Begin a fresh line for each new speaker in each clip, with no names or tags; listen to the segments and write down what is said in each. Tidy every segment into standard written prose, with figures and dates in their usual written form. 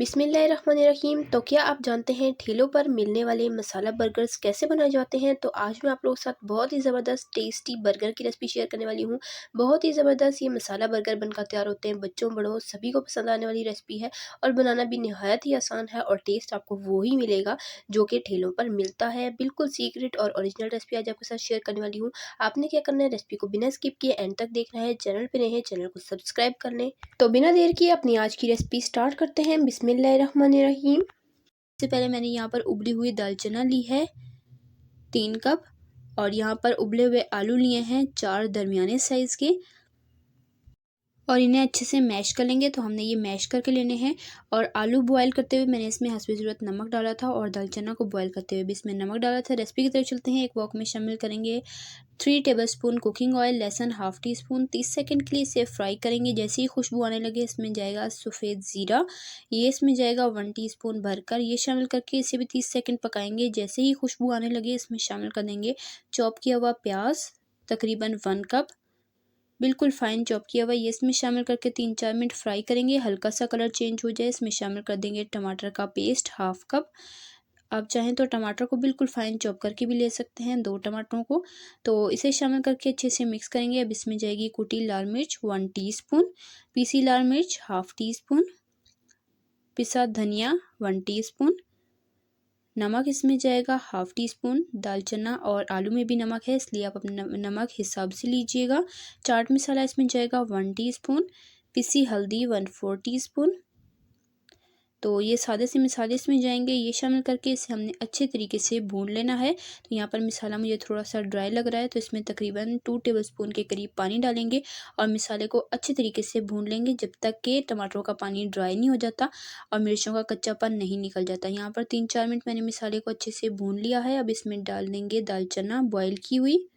बिस्मिल्लाहिर्रहमानिर्रहीम। तो क्या आप जानते हैं ठेलों पर मिलने वाले मसाला बर्गर्स कैसे बनाए जाते हैं? तो आज मैं आप लोगों के साथ बहुत ही ज़बरदस्त टेस्टी बर्गर की रेसिपी शेयर करने वाली हूँ। बहुत ही ज़बरदस्त ये मसाला बर्गर बनकर तैयार होते हैं। बच्चों बड़ों सभी को पसंद आने वाली रेसिपी है और बनाना भी नहायत ही आसान है और टेस्ट आपको वो ही मिलेगा जो कि ठेलों पर मिलता है। बिल्कुल सीक्रेट और ओरिजिनल रेसिपी आज आपके साथ शेयर करने वाली हूँ। आपने क्या करना है, रेसिपी को बिना स्किप किए एंड तक देखना है। चैनल पर नए हैं, चैनल को सब्सक्राइब कर लें। तो बिना देर किए अपनी आज की रेसिपी स्टार्ट करते हैं। बिस्मिल्लाहिर्रहमानिर्रहीम। सबसे पहले मैंने यहाँ पर उबली हुई दाल चना ली है 3 कप, और यहाँ पर उबले हुए आलू लिए हैं 4 दरमियाने साइज़ के, और इन्हें अच्छे से मैश कर लेंगे। तो हमने ये मैश करके लेने हैं। और आलू बॉयल करते हुए मैंने इसमें हस्बे ज़रूरत नमक डाला था, और दाल चना को बॉयल करते हुए भी इसमें नमक डाला था। रेसिपी की तरफ चलते हैं। एक वॉक में शामिल करेंगे 3 टेबलस्पून कुकिंग ऑयल, लहसुन हाफ टी स्पून। 30 सेकंड के लिए इसे फ्राई करेंगे। जैसे ही खुशबू आने लगे इसमें जाएगा सफ़ेद ज़ीरा, ये इसमें जाएगा 1 टीस्पून भरकर, ये शामिल करके इसे भी 30 सेकंड पकाएंगे। जैसे ही खुशबू आने लगे इसमें शामिल कर देंगे चॉप किया हुआ प्याज, तकरीबन 1 कप, बिल्कुल फाइन चॉप किया हुआ, ये इसमें शामिल करके 3-4 मिनट फ्राई करेंगे। हल्का सा कलर चेंज हो जाए इसमें शामिल कर देंगे टमाटर का पेस्ट हाफ कप। आप चाहें तो टमाटर को बिल्कुल फाइन चॉप करके भी ले सकते हैं, 2 टमाटरों को। तो इसे शामिल करके अच्छे से मिक्स करेंगे। अब इसमें जाएगी कुटी लाल मिर्च 1 टीस्पून, पीसी लाल मिर्च हाफ टी स्पून, पिसा धनिया 1 टीस्पून, नमक इसमें जाएगा हाफ टी स्पून। दाल चना और आलू में भी नमक है इसलिए आप अपने नमक हिसाब से लीजिएगा। चाट मसाला इसमें जाएगा 1 टीस्पून, पिसी हल्दी 1/4 टीस्पून। तो ये सादे से मसाले इसमें जाएंगे, ये शामिल करके इसे हमने अच्छे तरीके से भून लेना है। तो यहाँ पर मसाला मुझे थोड़ा सा ड्राई लग रहा है, तो इसमें तकरीबन 2 टेबलस्पून के करीब पानी डालेंगे और मसाले को अच्छे तरीके से भून लेंगे जब तक कि टमाटरों का पानी ड्राई नहीं हो जाता और मिर्चों का कच्चापन नहीं निकल जाता। यहाँ पर 3-4 मिनट मैंने मसाले को अच्छे से भून लिया है। अब इसमें डाल देंगे दाल चना बॉयल की हुई।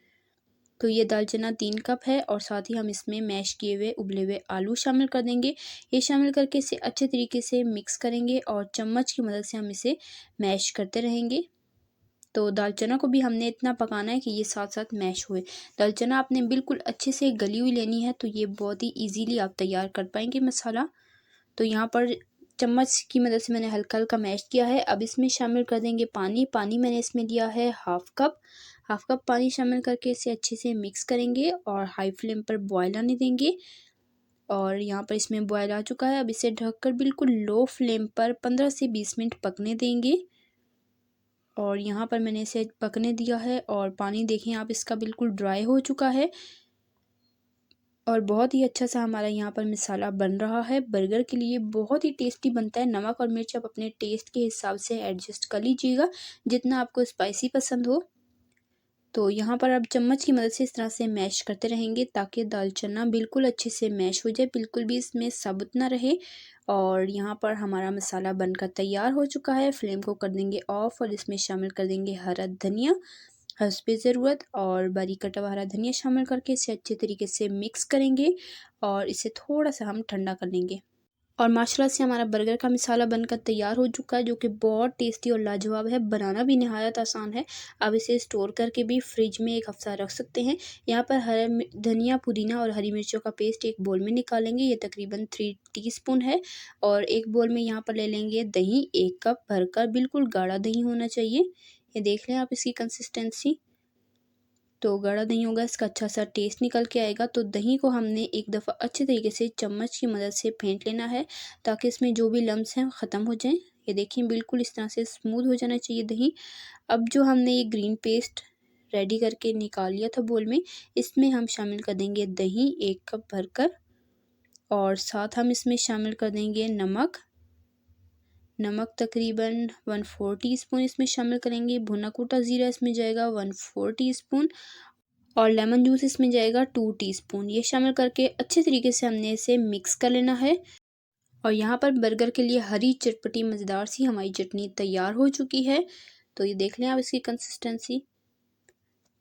तो ये दाल चना 3 कप है, और साथ ही हम इसमें मैश किए हुए उबले हुए आलू शामिल कर देंगे। ये शामिल करके इसे अच्छे तरीके से मिक्स करेंगे और चम्मच की मदद से हम इसे मैश करते रहेंगे। तो दाल चना को भी हमने इतना पकाना है कि ये साथ साथ मैश हुए। दाल चना आपने बिल्कुल अच्छे से गली हुई लेनी है, तो ये बहुत ही ईजीली आप तैयार कर पाएंगे मसाला। तो यहाँ पर चम्मच की मदद से मैंने हल्का हल्का मैश किया है। अब इसमें शामिल कर देंगे पानी। पानी मैंने इसमें लिया है हाफ कप। हाफ कप पानी शामिल करके इसे अच्छे से मिक्स करेंगे और हाई फ्लेम पर बॉयल आने देंगे। और यहाँ पर इसमें बॉयल आ चुका है। अब इसे ढककर बिल्कुल लो फ्लेम पर 15 से 20 मिनट पकने देंगे। और यहाँ पर मैंने इसे पकने दिया है और पानी देखें आप इसका बिल्कुल ड्राई हो चुका है और बहुत ही अच्छा सा हमारा यहाँ पर मसाला बन रहा है। बर्गर के लिए बहुत ही टेस्टी बनता है। नमक और मिर्च आप अपने टेस्ट के हिसाब से एडजस्ट कर लीजिएगा, जितना आपको स्पाइसी पसंद हो। तो यहाँ पर आप चम्मच की मदद से इस तरह से मैश करते रहेंगे ताकि दाल चना बिल्कुल अच्छे से मैश हो जाए, बिल्कुल भी इसमें साबुत ना रहे। और यहाँ पर हमारा मसाला बनकर तैयार हो चुका है। फ्लेम को कर देंगे ऑफ और इसमें शामिल कर देंगे हरा धनिया हस्बे ज़रूरत, और बारीक कटा हुआ हरा धनिया शामिल करके इसे अच्छे तरीके से मिक्स करेंगे और इसे थोड़ा सा हम ठंडा कर लेंगे। और माशाल्लाह से हमारा बर्गर का मसाला बनकर तैयार हो चुका है, जो कि बहुत टेस्टी और लाजवाब है। बनाना भी नहायत आसान है। अब इसे स्टोर करके भी फ्रिज में 1 हफ्ता रख सकते हैं। यहाँ पर हरा धनिया, पुदीना और हरी मिर्चों का पेस्ट एक बोल में निकालेंगे। ये तकरीबन 3 टीस्पून है। और एक बोल में यहाँ पर ले लेंगे दही 1 कप भरकर, बिल्कुल गाढ़ा दही होना चाहिए। ये देख लें आप इसकी कंसिस्टेंसी। तो गाढ़ा दही होगा, इसका अच्छा सा टेस्ट निकल के आएगा। तो दही को हमने एक दफ़ा अच्छे तरीके से चम्मच की मदद से फेंट लेना है ताकि इसमें जो भी लम्स हैं ख़त्म हो जाएं। ये देखिए बिल्कुल इस तरह से स्मूथ हो जाना चाहिए दही। अब जो हमने ये ग्रीन पेस्ट रेडी करके निकाल लिया था बोल में, इसमें हम शामिल कर देंगे दही 1 कप भरकर, और साथ हम इसमें शामिल कर देंगे नमक। नमक तकरीबन 1/4 टीस्पून इसमें शामिल करेंगे। भुना कूटा ज़ीरा इसमें जाएगा 1/4 टीस्पून, और लेमन जूस इसमें जाएगा 2 टीस्पून। ये शामिल करके अच्छे तरीके से हमने इसे मिक्स कर लेना है। और यहाँ पर बर्गर के लिए हरी चटपटी मज़ेदार सी हमारी चटनी तैयार हो चुकी है। तो ये देख लें आप इसकी कंसिस्टेंसी।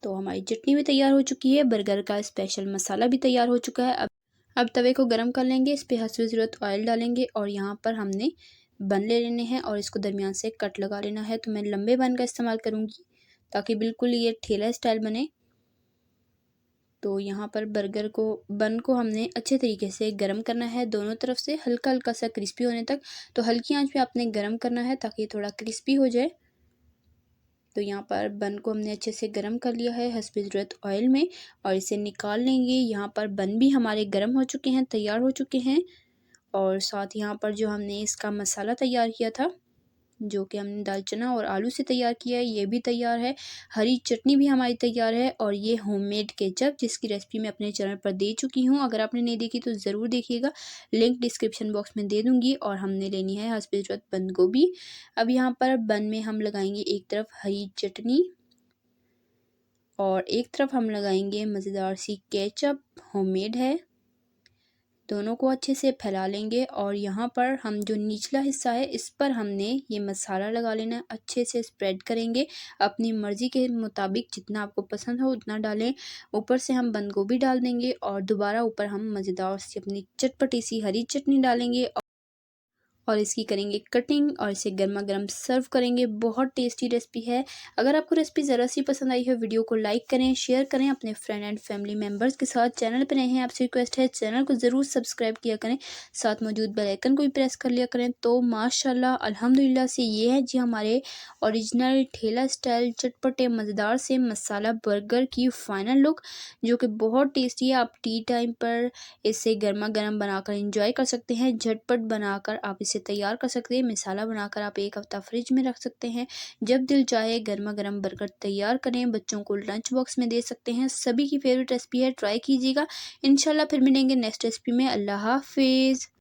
तो हमारी चटनी भी तैयार हो चुकी है, बर्गर का स्पेशल मसाला भी तैयार हो चुका है। अब तवे को गर्म कर लेंगे, इस पर हस्बे ज़रूरत ऑयल डालेंगे और यहाँ पर हमने बन ले लेने हैं और इसको दरमियान से कट लगा लेना है। तो मैं लंबे बन का इस्तेमाल करूँगी ताकि बिल्कुल ये ठेला स्टाइल बने।
तो यहाँ पर बर्गर को बन को हमने अच्छे तरीके से गरम करना है, दोनों तरफ से हल्का हल्का सा क्रिस्पी होने तक। तो हल्की आंच पे आपने गरम करना है ताकि थोड़ा क्रिस्पी हो जाए। तो यहाँ पर बन को हमने अच्छे से गरम कर लिया है हस्बे ज़रूरत ऑयल में, और इसे निकाल लेंगे। यहाँ पर बन भी हमारे गरम हो चुके हैं, तैयार हो चुके हैं। और साथ यहाँ पर जो हमने इसका मसाला तैयार किया था, जो कि हमने दाल चना और आलू से तैयार किया है, ये भी तैयार है। हरी चटनी भी हमारी तैयार है, और ये होममेड केचप जिसकी रेसिपी मैं अपने चैनल पर दे चुकी हूँ। अगर आपने नहीं देखी तो ज़रूर देखिएगा, लिंक डिस्क्रिप्शन बॉक्स में दे दूँगी। और हमने लेनी है हस्बे ज़रूरत बंद गोभी। अब यहाँ पर बन में हम लगाएंगे एक तरफ हरी चटनी, और एक तरफ हम लगाएंगे मज़ेदार सी केचप, होममेड है। दोनों को अच्छे से फैला लेंगे, और यहाँ पर हम जो निचला हिस्सा है इस पर हमने ये मसाला लगा लेना है। अच्छे से स्प्रेड करेंगे, अपनी मर्ज़ी के मुताबिक जितना आपको पसंद हो उतना डालें। ऊपर से हम बंद गोभी डाल देंगे, और दोबारा ऊपर हम मज़ेदार सी अपनी चटपटी सी हरी चटनी डालेंगे, और इसकी करेंगे कटिंग, और इसे गर्मा गर्म सर्व करेंगे। बहुत टेस्टी रेसिपी है। अगर आपको रेसिपी ज़रा सी पसंद आई है, वीडियो को लाइक करें, शेयर करें अपने फ्रेंड एंड फैमिली मेम्बर्स के साथ। चैनल पर नए हैं आपसे रिक्वेस्ट है, चैनल को ज़रूर सब्सक्राइब किया करें, साथ मौजूद बेल आइकन को भी प्रेस कर लिया करें। तो माशाल्लाह अल्हम्दुलिल्लाह से ये है जी हमारे ओरिजिनल ठेला स्टाइल चटपटे मज़ेदार से मसाला बर्गर की फ़ाइनल लुक, जो कि बहुत टेस्टी है। आप टी टाइम पर इसे गर्मा गर्म बनाकर इंजॉय कर सकते हैं। झटपट बनाकर आप इसे तैयार कर सकते हैं। मसाला बनाकर आप 1 हफ्ता फ्रिज में रख सकते हैं। जब दिल चाहे गर्मा गर्म बर्गर तैयार करें, बच्चों को लंच बॉक्स में दे सकते हैं। सभी की फेवरेट रेसिपी है, ट्राई कीजिएगा। इंशाल्लाह फिर मिलेंगे नेक्स्ट रेसिपी में। अल्लाह हाफिज़।